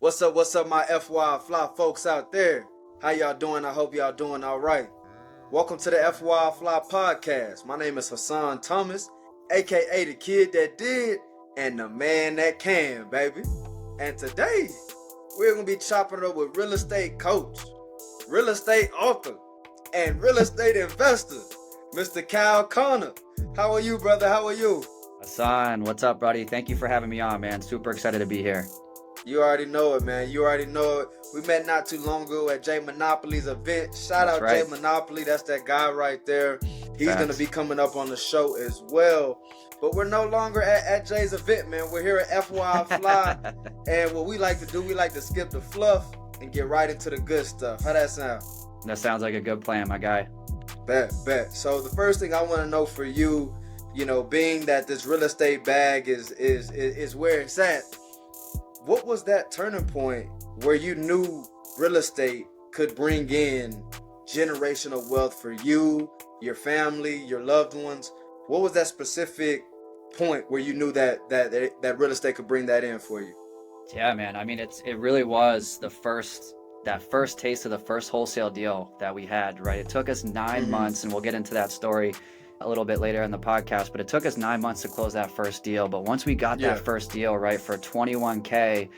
What's up, my FY Fly folks out there? How y'all doing? I hope y'all doing all right. Welcome to the FY Fly podcast. My name is Hassan Thomas, aka the kid that did and the man that can, baby. And today, we're gonna be chopping it up with real estate coach, real estate author, and real estate investor, Mr. Kyle Connor. How are you, brother? How are you? Hassan, what's up, buddy? Thank you for having me on, man. Super excited to be here. You already know it, man. You already know it. We met not too long ago at Jay Monopoly's event. Shout That's out right. Jay Monopoly. That's that guy right there. He's going to Facts. be coming up on the show as well. But we're no longer at Jay's event, man. We're here at FY Fly. And what we like to do, we like to skip the fluff and get right into the good stuff. How that sound? That sounds like a good plan, my guy. Bet. So the first thing I want to know for you, being that this real estate bag is where it's at, what was that turning point where you knew real estate could bring in generational wealth for you, your family, your loved ones? What was that specific point where you knew that real estate could bring that in for you? Yeah, man. I mean, it really was that first taste of the first wholesale deal that we had, right? It took us 9 months, and we'll get into that story a little bit later in the podcast, but it took us 9 months to close that first deal. But once we got that first deal, right, for $21K,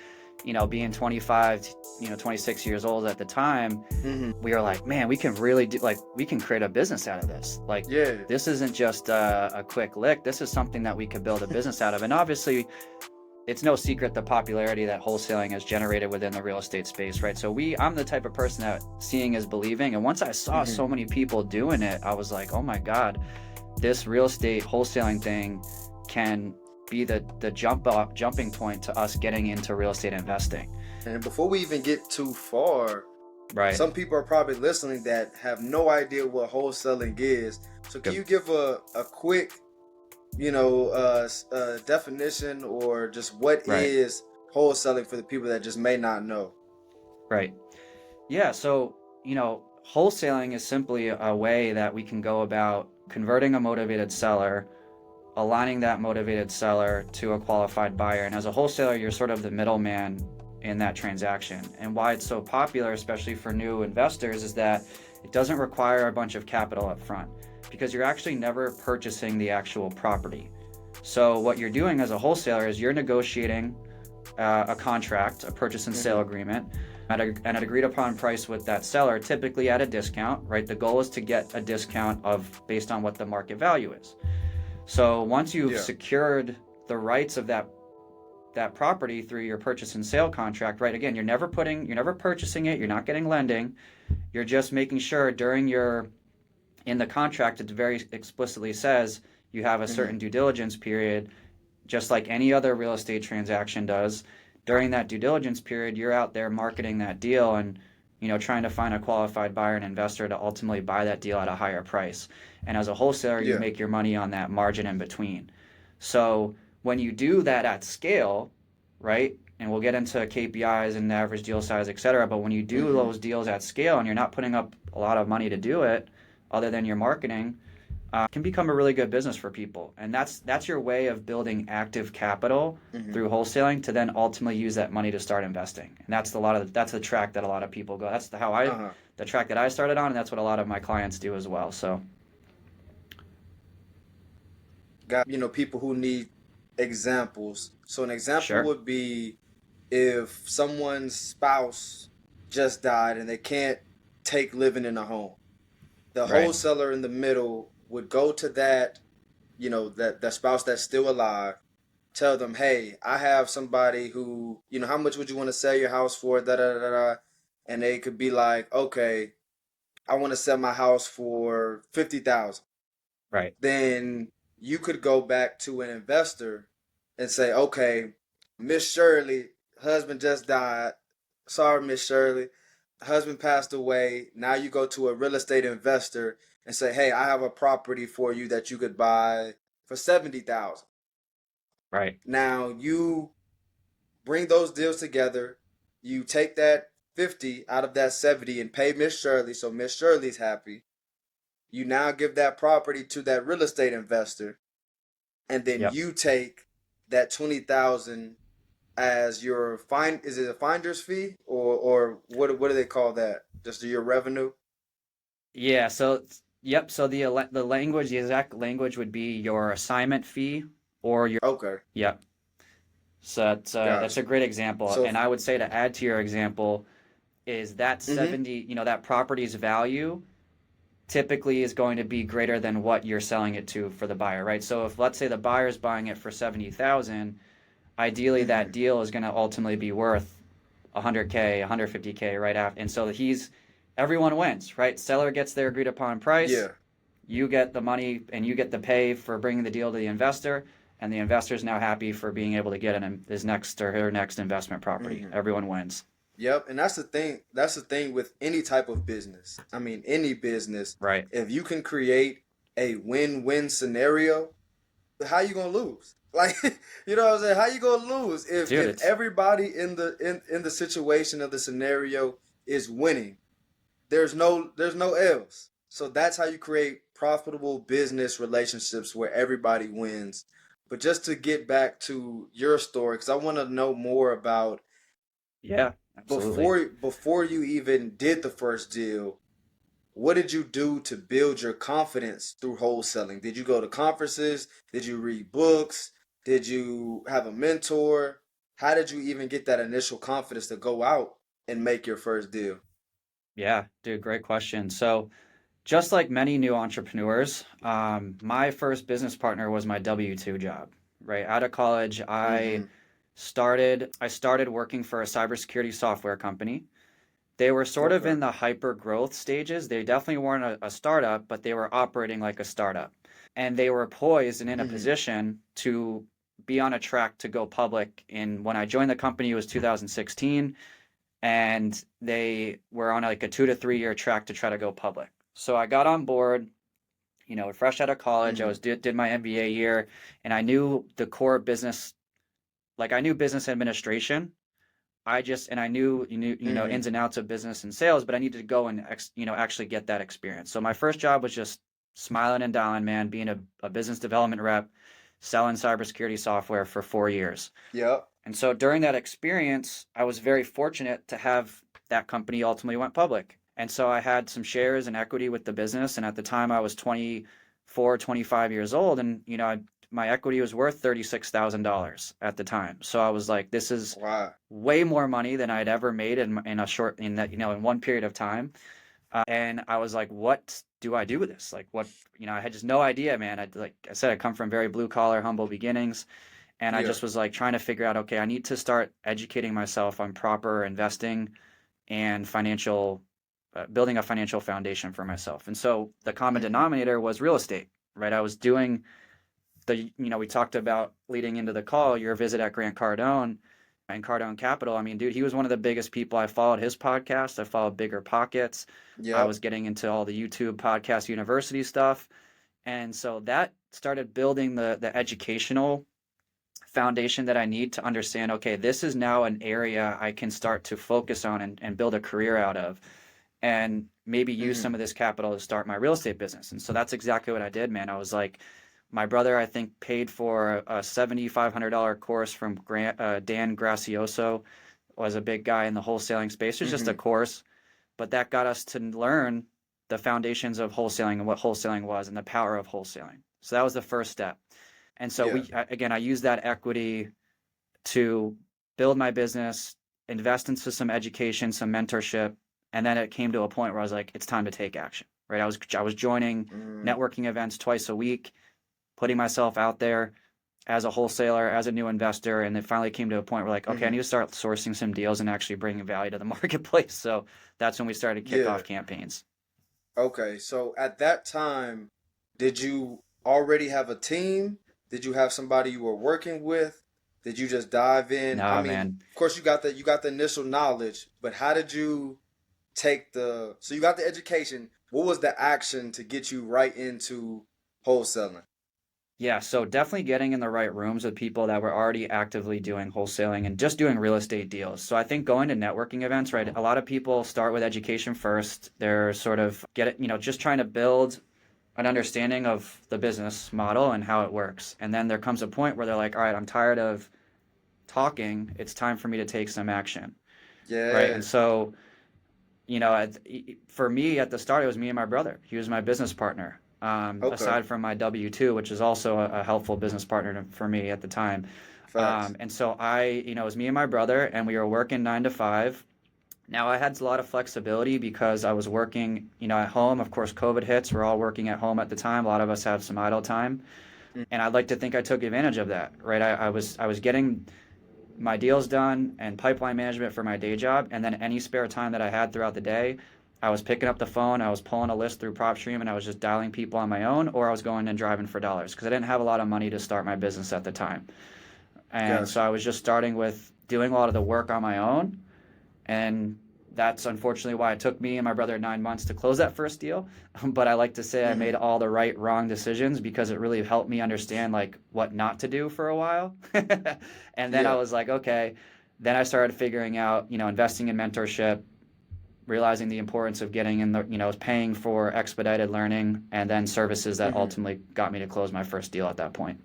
being 25, 26 years old at the time, we were like, man, we can really we can create a business out of this. This isn't just a quick lick. This is something that we could build a business out of. And obviously, it's no secret the popularity that wholesaling has generated within the real estate space, right? So I'm the type of person that seeing is believing. And once I saw so many people doing it, I was like, oh my God, this real estate wholesaling thing can be the jumping point to us getting into real estate investing. And before we even get too far, right, some people are probably listening that have no idea what wholesaling is. So can you give a quick, definition or just what is wholesaling for the people that just may not know? Right. Yeah. So, wholesaling is simply a way that we can go about converting a motivated seller, aligning that motivated seller to a qualified buyer. And as a wholesaler, you're sort of the middleman in that transaction. And why it's so popular, especially for new investors, is that it doesn't require a bunch of capital up front because you're actually never purchasing the actual property. So what you're doing as a wholesaler is you're negotiating a contract, a purchase and sale agreement, at an agreed upon price with that seller, typically at a discount, right? The goal is to get a discount based on what the market value is. So once you've secured the rights of that property through your purchase and sale contract, right? Again, you're never purchasing it, you're not getting lending, you're just making sure in the contract, it very explicitly says you have a certain due diligence period, just like any other real estate transaction does. During that due diligence period, you're out there marketing that deal and, trying to find a qualified buyer and investor to ultimately buy that deal at a higher price. And as a wholesaler, you make your money on that margin in between. So when you do that at scale, right, and we'll get into KPIs and the average deal size, et cetera, but when you do those deals at scale and you're not putting up a lot of money to do it, other than your marketing, can become a really good business for people. And that's your way of building active capital through wholesaling to then ultimately use that money to start investing. And that's the track that a lot of people go. That's the track that I started on, and that's what a lot of my clients do as well. So got people who need examples. So an example would be if someone's spouse just died and they can't take living in a home. The wholesaler in the middle would go to that spouse that's still alive, tell them, hey, I have somebody who, how much would you want to sell your house for? Da da da da. And they could be like, okay, I want to sell my house for $50,000. Right. Then you could go back to an investor and say, okay, Miss Shirley, husband just died. Sorry, Miss Shirley. Husband passed away. Now you go to a real estate investor and say, hey, I have a property for you that you could buy for $70,000. Right. Now you bring those deals together. You take that 50 out of that 70 and pay Miss Shirley, so Miss Shirley's happy. You now give that property to that real estate investor, and then you take that 20,000 as your is it a finder's fee, or what do they call that? Just your revenue? Yeah, so yep, so the language, the exact language would be your assignment fee or your Okay, yep. So that's got a you. great example. So, And I would say to add to your example is that mm-hmm. 70, that property's value typically is going to be greater than what you're selling it to for the buyer, right? So if let's say the buyer's buying it for 70,000, ideally that Mm-hmm. deal is going to ultimately be worth 100K, 150K right after. And so everyone wins, right? Seller gets their agreed upon price, Yeah. you get the money and you get the pay for bringing the deal to the investor, and the investor is now happy for being able to get his next or her next investment property. Mm-hmm. Everyone wins. Yep, and that's the thing. That's the thing with any type of business. I mean, any business. Right. If you can create a win-win scenario, how you gonna lose? Like, you know what I'm saying? How you gonna lose Dude, if it's everybody in the situation of the scenario is winning? There's no else. So that's how you create profitable business relationships where everybody wins. But just to get back to your story, because I want to know more about yeah, absolutely. before you even did the first deal, what did you do to build your confidence through wholesaling? Did you go to conferences? Did you read books? Did you have a mentor? How did you even get that initial confidence to go out and make your first deal? Yeah, dude, great question. So, just like many new entrepreneurs, my first business partner was my W-2 job. Right out of college, Mm-hmm. I started working for a cybersecurity software company. They were sort of Okay. in the hyper growth stages. They definitely weren't a startup, but they were operating like a startup. And they were poised and in a Mm-hmm. position to be on a track to go public. And when I joined the company, it was 2016, and they were on like a 2 to 3 year track to try to go public. So I got on board, fresh out of college. I Mm-hmm. was did my MBA year, and I knew the core business, like I knew business administration. I knew Mm-hmm. ins and outs of business and sales, but I needed to go and actually get that experience. So my first job was just smiling and dialing, man, being a business development rep, selling cybersecurity software for 4 years. Yep. And so during that experience, I was very fortunate to have that company ultimately went public. And so I had some shares and equity with the business. And at the time I was 24, 25 years old. And, my equity was worth $36,000 at the time. So I was like, this is Wow. way more money than I'd ever made in that, in one period of time. And I was like, what do I do with this? Like, what, I had just no idea, man. Like I said, I come from very blue collar, humble beginnings. And I Yeah. just was like trying to figure out, okay, I need to start educating myself on proper investing and building a financial foundation for myself. And so the common Mm-hmm. denominator was real estate, right? I was doing we talked about leading into the call, your visit at Grant Cardone and Cardone Capital. I mean, dude, he was one of the biggest people. I followed his podcast. I followed Bigger Pockets. I Yep. was getting into all the YouTube podcast university stuff. And so that started building the educational foundation that I need to understand, okay, this is now an area I can start to focus on and build a career out of, and maybe use Mm-hmm. some of this capital to start my real estate business. And so that's exactly what I did, man. I was like, my brother, I think, paid for a $7,500 course from Dan Gracioso, was a big guy in the wholesaling space. It was just a Mm-hmm. course, but that got us to learn the foundations of wholesaling and what wholesaling was and the power of wholesaling. So that was the first step. And so Yeah. again, I use that equity to build my business, invest into some education, some mentorship, and then it came to a point where I was like, it's time to take action. Right? I was joining Mm-hmm. networking events twice a week, putting myself out there as a wholesaler, as a new investor, and it finally came to a point where like, okay, I Mm-hmm. need to start sourcing some deals and actually bringing value to the marketplace. So that's when we started Yeah. kickoff campaigns. Okay. So at that time, did you already have a team? Did you have somebody you were working with? Did you just dive in? I Nah, mean, man. of course you got the initial knowledge, but how did you take the so you got the education. What was the action to get you right into wholesaling? Yeah, so definitely getting in the right rooms with people that were already actively doing wholesaling and just doing real estate deals. So I think going to networking events, right? A lot of people start with education first. They're sort of just trying to build an understanding of the business model and how it works. And then there comes a point where they're like, all right, I'm tired of talking, it's time for me to take some action, right? Yeah. And so, for me at the start, it was me and my brother. He was my business partner. Okay. Aside from my W-2, which is also a helpful business partner for me at the time. Facts. And so it was me and my brother, and we were working 9 to 5. Now I had a lot of flexibility because I was working, at home. Of course, COVID hits. We're all working at home at the time. A lot of us have some idle time, Mm. and I'd like to think I took advantage of that, right? I was getting my deals done and pipeline management for my day job, and then any spare time that I had throughout the day, I was picking up the phone, I was pulling a list through PropStream, and I was just dialing people on my own, or I was going and driving for dollars because I didn't have a lot of money to start my business at the time. And so Gotcha. I was just starting with doing a lot of the work on my own, and that's unfortunately why it took me and my brother 9 months to close that first deal. But I like to say I made Hmm. all the right, wrong decisions because it really helped me understand like what not to do for a while. And then I Yeah. was like, okay. Then I started figuring out, investing in mentorship, realizing the importance of getting in paying for expedited learning, and then services that Hmm. ultimately got me to close my first deal at that point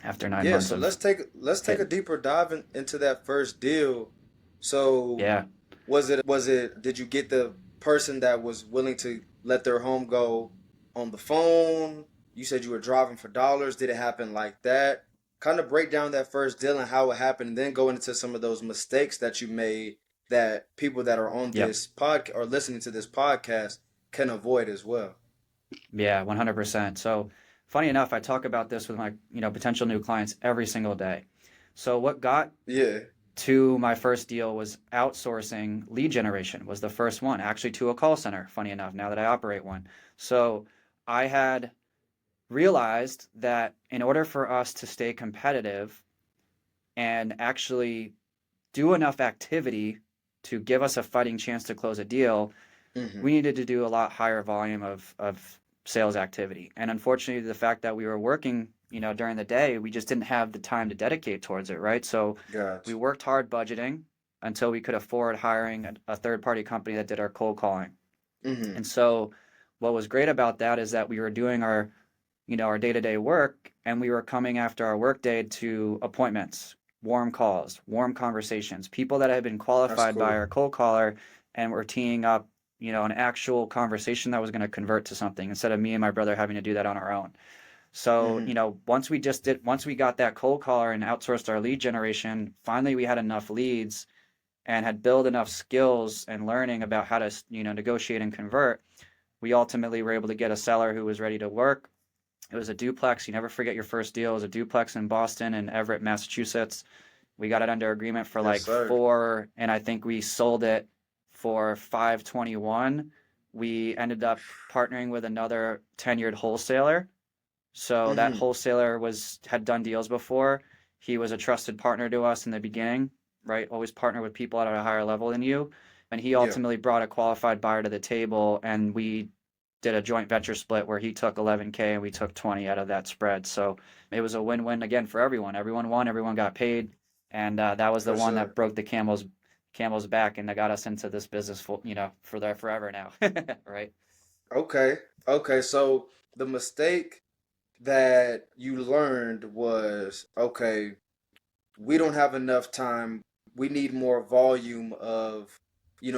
after nine Yeah. months So of let's take a hitting. deeper dive into that first deal. So Yeah. was it did you get the person that was willing to let their home go on the phone? You said you were driving for dollars. Did it happen like that? Kind of break down that first deal and how it happened, and then go into some of those mistakes that you made that people that are on Yep. this podcast or listening to this podcast can avoid as well. Yeah, 100%. So, funny enough, I talk about this with my, potential new clients every single day. So, what got Yeah. to my first deal was outsourcing lead generation was the first one, actually to a call center, funny enough, now that I operate one. So, I had realized that in order for us to stay competitive and actually do enough activity to give us a fighting chance to close a deal, Hmm. we needed to do a lot higher volume of sales activity. And unfortunately, the fact that we were working, during the day, we just didn't have the time to dedicate towards it, right? So we Gotcha. worked hard budgeting until we could afford hiring a third party company that did our cold calling. Hmm. And so what was great about that is that we were doing our day-to-day work, and we were coming after our workday to appointments, warm calls, warm conversations, people that had been That's qualified by cool. our cold caller, and were teeing up, an actual conversation that was going to convert to something instead of me and my brother having to do that on our own. So, Hmm. once we got that cold caller and outsourced our lead generation, finally we had enough leads and had built enough skills and learning about how to, negotiate and convert. We ultimately were able to get a seller who was ready to work. It was a duplex. You never forget your first deal. It was a duplex in Boston and Everett, Massachusetts. We got it under agreement for Yes, like sir. four, and I think we sold it for 521. We ended up partnering with another tenured wholesaler. So that Hmm. wholesaler had done deals before. He was a trusted partner to us in the beginning, right? Always partner with people at a higher level than you. And he Yeah. ultimately brought a qualified buyer to the table, and we did a joint venture split where he took 11K and we took 20 out of that spread. So it was a win-win again for everyone. Everyone won, everyone got paid, and that was the For one that sure. broke the camel's back and that got us into this business for forever now, right? Okay. Okay. So the mistake that you learned was okay, we don't have enough time. We need more volume of,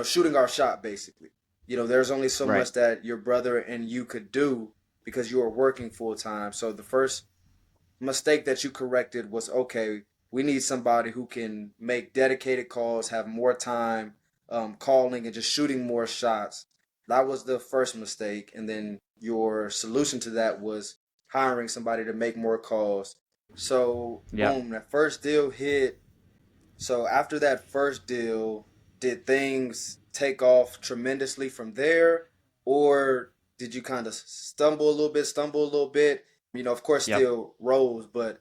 shooting our shot basically. There's only so Right. much that your brother and you could do because you were working full time. So the first mistake that you corrected was okay, we need somebody who can make dedicated calls, have more time calling and just shooting more shots. That was the first mistake. And then your solution to that was hiring somebody to make more calls. So, Yep. boom, that first deal hit. So, after that first deal, did things take off tremendously from there? Or did you kind of stumble a little bit? Of course, Yep. still rose, but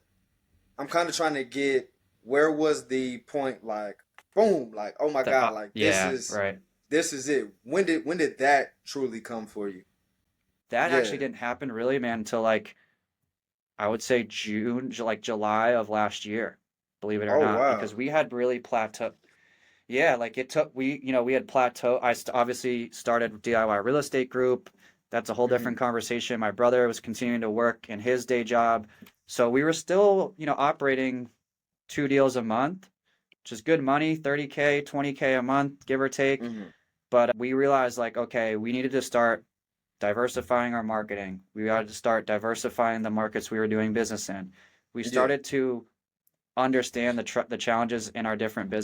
I'm kind of trying to get where was the point, like, boom, like, oh my God, like this Yeah, is right. this is it. When did that truly come for you? That Yeah. actually didn't happen really, man, until like I would say like July of last year, believe it or Oh not, wow. because we had really plateaued. Yeah, like it took we had plateau. Obviously started DIY real estate group. That's a whole Hmm. different conversation. My brother was continuing to work in his day job, so we were still, operating 2 deals a month, which is good money, 30K, 20K a month, give or take. Mm-hmm. But we realized like, okay, we needed to start diversifying our marketing. We had to start diversifying the markets we were doing business in. We Yeah. started to understand the challenges in our different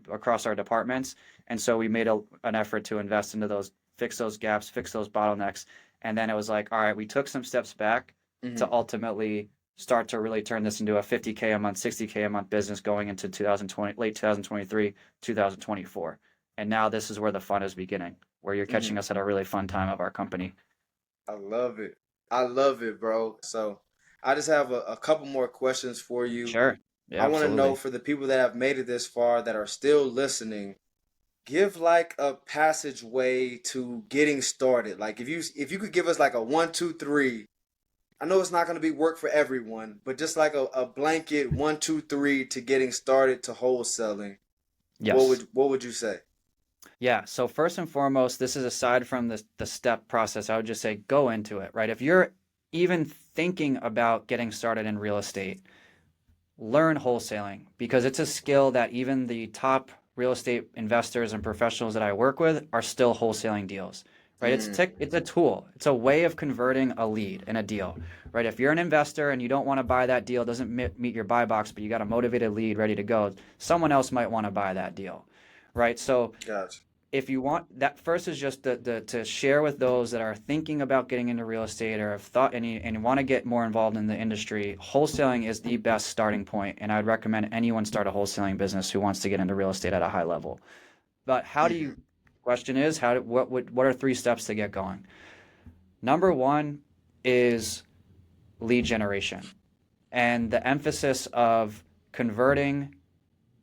across our departments, and so we made an effort to invest into those, fix those gaps, fix those bottlenecks, and then it was like, all right, we took some steps back to Mm-hmm. ultimately start to really turn this into a 50K a month, 60K a month business going into 2020, late 2023, 2024. And now this is where the fun is beginning, where you're Mm-hmm. catching us at a really fun time of our company. I love it. I love it, bro. So I just have a couple more questions for you. Sure. Yeah, I want to know absolutely. for the people that have made it this far that are still listening, give like a passageway to getting started. Like if you could give us like a 1, 2, 3. I know it's not going to be work for everyone, but just like a blanket 1, 2, 3 to getting started to wholesaling. Yes. What would you say? Yeah, so first and foremost, this is aside from the step process, I would just say go into it, right? If you're even thinking about getting started in real estate, learn wholesaling because it's a skill that even the top real estate investors and professionals that I work with are still wholesaling deals, right? Mm, It's a tool. It's a way of converting a lead in a deal, right? If you're an investor and you don't want to buy that deal, doesn't meet your buy box, but you got a motivated lead ready to go, someone else might want to buy that deal, right? So gotcha. if you want that, first is just to share with those that are thinking about getting into real estate or have thought and want to get more involved in the industry. Wholesaling is the best starting point, and I'd recommend anyone start a wholesaling business who wants to get into real estate at a high level. But how do Mm-hmm. you? Question is, what are 3 steps to get going? Number one is lead generation and the emphasis of converting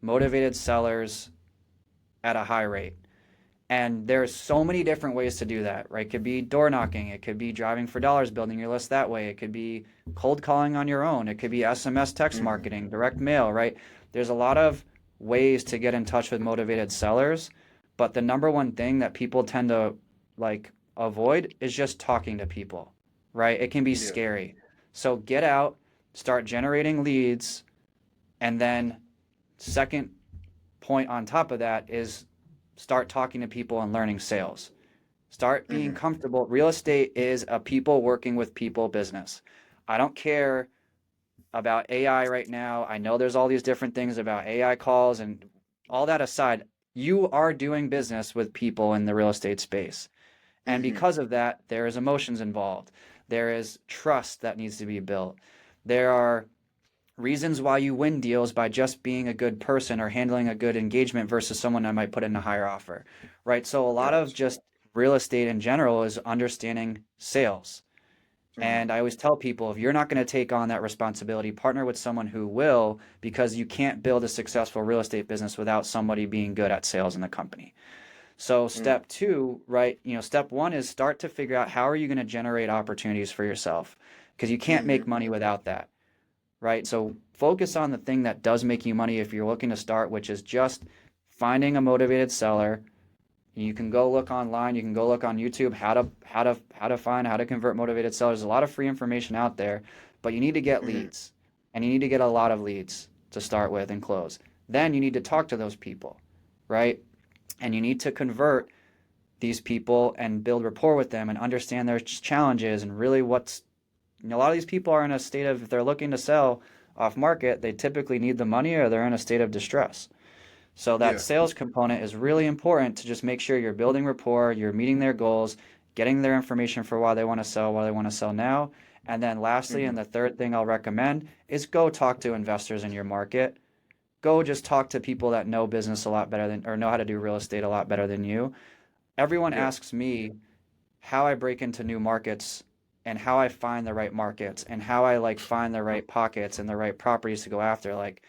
motivated sellers at a high rate. And there's so many different ways to do that, right? It could be door knocking, it could be driving for dollars, building your list that way, it could be cold calling on your own, it could be SMS text Mm-hmm. marketing, direct mail, right? There's a lot of ways to get in touch with motivated sellers, but the number one thing that people tend to like avoid is just talking to people, right? It can be Yeah. scary. So get out, start generating leads, and then second point on top of that is start talking to people and learning sales. Start being Mm-hmm. comfortable. Real estate is a people working with people business. I don't care about AI right now. I know there's all these different things about AI calls and all that aside, you are doing business with people in the real estate space. And Mm-hmm. because of that, there is emotions involved. There is trust that needs to be built. There are reasons why you win deals by just being a good person or handling a good engagement versus someone that might put in a higher offer, right? So a lot of Gotcha. just real estate in general is understanding sales. Mm-hmm. And I always tell people if you're not going to take on that responsibility, partner with someone who will, because you can't build a successful real estate business without somebody being good at sales in the company. So Mm, step two, right? Step one is start to figure out how are you going to generate opportunities for yourself because you can't mm-hmm. make money without that, right? So focus on the thing that does make you money if you're looking to start, which is just finding a motivated seller. You can go look online, you can go look on YouTube how to convert motivated sellers. There's a lot of free information out there, but you need to get Mm-hmm. leads. And you need to get a lot of leads to start with and close. Then you need to talk to those people, right? And you need to convert these people and build rapport with them and understand their challenges and really a lot of these people are in a state of, if they're looking to sell off market, they typically need the money or they're in a state of distress. So that Yeah. sales component is really important to just make sure you're building rapport, you're meeting their goals, getting their information for why they want to sell now. And then lastly, Mm-hmm. and the third thing I'll recommend is go talk to investors in your market. Go just talk to people that know business a lot better than, or know how to do real estate a lot better than you. Everyone Yeah. asks me how I break into new markets and how I find the right markets and how I like find the right pockets and the right properties to go after. Like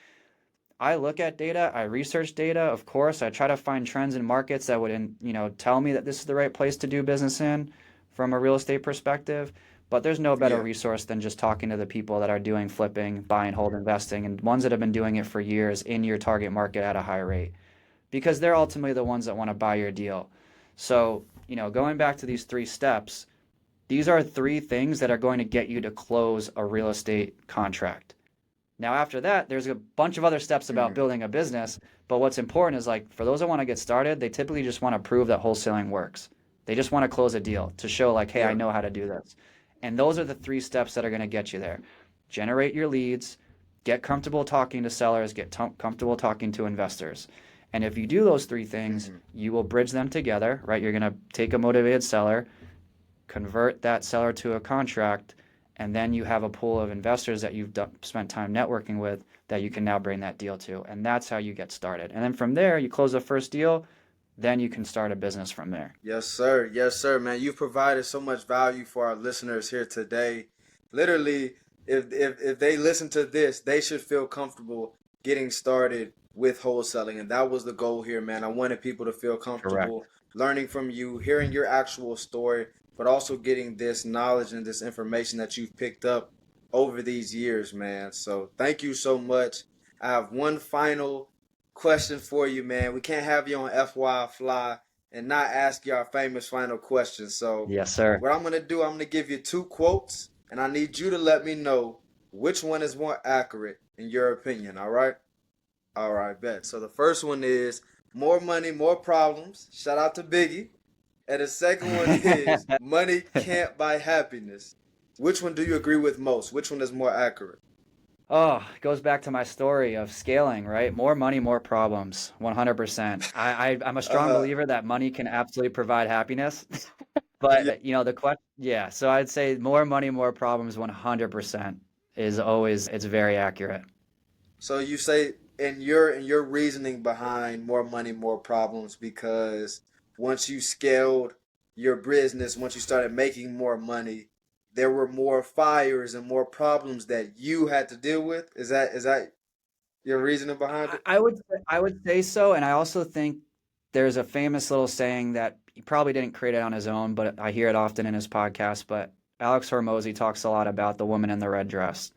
I look at data, I research data, of course, I try to find trends in markets that would, tell me that this is the right place to do business in from a real estate perspective. But there's no better Yeah. resource than just talking to the people that are doing flipping, buy and hold investing, and ones that have been doing it for years in your target market at a high rate because they're ultimately the ones that want to buy your deal. So, going back to these 3 steps, these are 3 things that are going to get you to close a real estate contract. Now, after that, there's a bunch of other steps about Mm-hmm. building a business. But what's important is like for those that want to get started, they typically just want to prove that wholesaling works. They just want to close a deal to show like, hey, I Yeah. know how to do this. And those are the three steps that are going to get you there. Generate your leads, get comfortable talking to sellers, get comfortable talking to investors. And if you do those three things, Mm-hmm. you will bridge them together, right? You're going to take a motivated seller, convert that seller to a contract, and then you have a pool of investors that you've spent time networking with that you can now bring that deal to. And that's how you get started. And then from there, you close the first deal, then you can start a business from there. Yes, sir. Yes, sir, man. You've provided so much value for our listeners here today. Literally, if they listen to this, they should feel comfortable getting started with wholesaling. And that was the goal here, man. I wanted people to feel Correct. comfortable learning from you, hearing your actual story, but also getting this knowledge and this information that you've picked up over these years, man. So thank you so much. I have one final question for you, man. We can't have you on FY Fly and not ask you our famous final question. So, Yes, sir. what I'm going to do, I'm going to give you two quotes, and I need you to let me know which one is more accurate in your opinion. All right? All right, bet. So, the first one is more money, more problems. Shout out to Biggie. And the second one is money can't buy happiness. Which one do you agree with most? Which one is more accurate? Oh, it goes back to my story of scaling, right? More money, more problems. 100%. I'm a strong Uh, believer that money can absolutely provide happiness. yeah. But, the question, yeah. So I'd say more money, more problems, 100% is always, it's very accurate. So you say in your reasoning behind more money, more problems because once you scaled your business, once you started making more money, there were more fires and more problems that you had to deal with. Is that your reasoning behind it? I would say so, and I also think there's a famous little saying that he probably didn't create it on his own, but I hear it often in his podcast. But Alex Hormozy talks a lot about the woman in the red dress,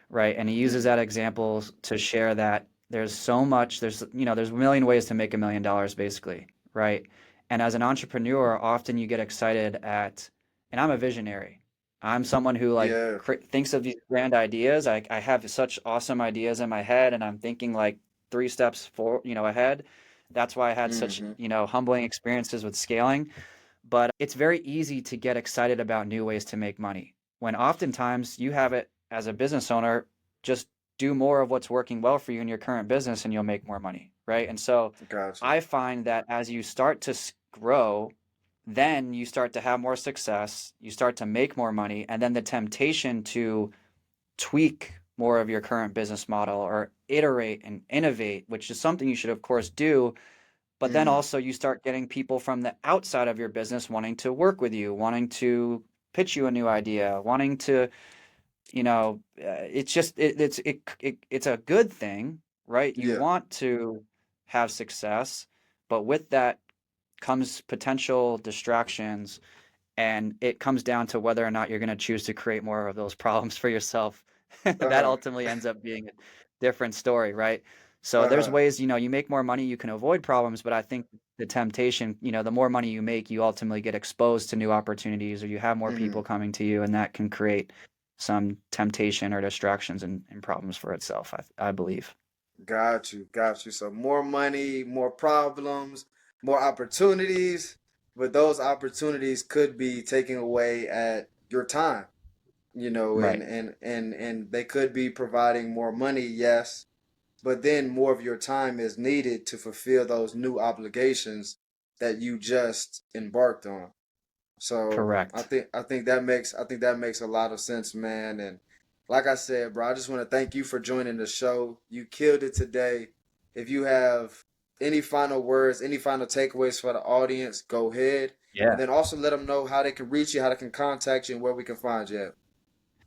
right? And he uses Mm-hmm. that example to share that there's so much, there's a million ways to make $1 million, basically, right? And as an entrepreneur, often you get excited and I'm a visionary. I'm someone who like Yeah. thinks of these grand ideas. I have such awesome ideas in my head, and I'm thinking like three steps ahead. That's why I had such, Mm-hmm. humbling experiences with scaling. But it's very easy to get excited about new ways to make money when oftentimes you have it as a business owner, just do more of what's working well for you in your current business and you'll make more money, right? And so Gotcha. I find that as you start to grow, then you start to have more success, you start to make more money, and then the temptation to tweak more of your current business model or iterate and innovate, which is something you should, of course, do. But then Mm. also you start getting people from the outside of your business wanting to work with you, wanting to pitch you a new idea, wanting to, it's just it's a good thing, right? You Yeah. want to have success, but with that comes potential distractions, and it comes down to whether or not you're going to choose to create more of those problems for yourself. That Uh-huh. ultimately ends up being a different story, right? So there's Uh-huh. ways, you make more money, you can avoid problems, but I think the temptation, the more money you make, you ultimately get exposed to new opportunities or you have more Mm-hmm. people coming to you, and that can create some temptation or distractions and problems for itself, I believe. Got you, got you. So more money, more problems, more opportunities, but those opportunities could be taken away at your time, and Right. they could be providing more money, yes, but then more of your time is needed to fulfill those new obligations that you just embarked on. So Correct. I think that makes a lot of sense, man. And like I said, bro, I just want to thank you for joining the show. You killed it today. If you have any final words, any final takeaways for the audience, go ahead. And Yeah. then also let them know how they can reach you, how they can contact you, and where we can find you at.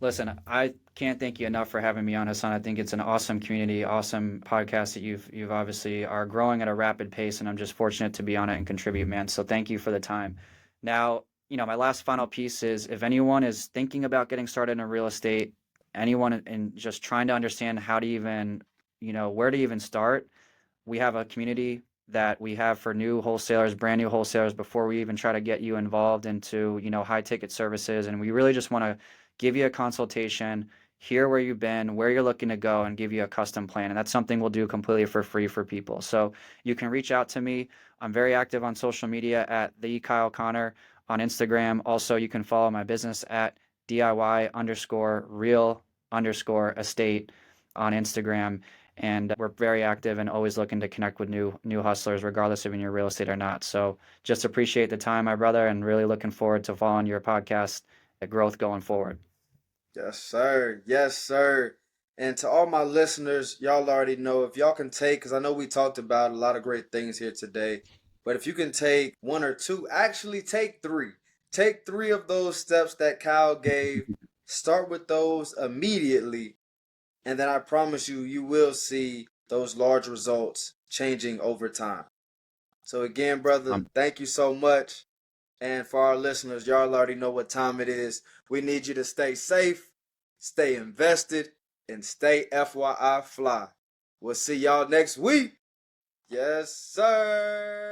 Listen, I can't thank you enough for having me on, Hassan. I think it's an awesome community, awesome podcast that you've obviously are growing at a rapid pace, and I'm just fortunate to be on it and contribute, man. So thank you for the time. Now, my last final piece is if anyone is thinking about getting started in real estate, anyone in just trying to understand how to even, where to even start, we have a community that we have for new wholesalers, brand new wholesalers, before we even try to get you involved into, high ticket services. And we really just want to give you a consultation, hear where you've been, where you're looking to go, and give you a custom plan. And that's something we'll do completely for free for people. So you can reach out to me. I'm very active on social media at the Kyle Connor on Instagram. Also, you can follow my business at DIY underscore real underscore estate on Instagram. And we're very active and always looking to connect with new hustlers, regardless of if you're real estate or not. So just appreciate the time, my brother, and really looking forward to following your podcast, the growth going forward. Yes, sir. Yes, sir. And to all my listeners, y'all already know if y'all can take, because I know we talked about a lot of great things here today, but if you can take one or two, actually take three. Take three of those steps that Kyle gave. Start with those immediately, and then I promise you, you will see those large results changing over time. So, again, brother, Um, thank you so much. And for our listeners, y'all already know what time it is. We need you to stay safe, stay invested, and stay FYI fly. We'll see y'all next week. Yes, sir.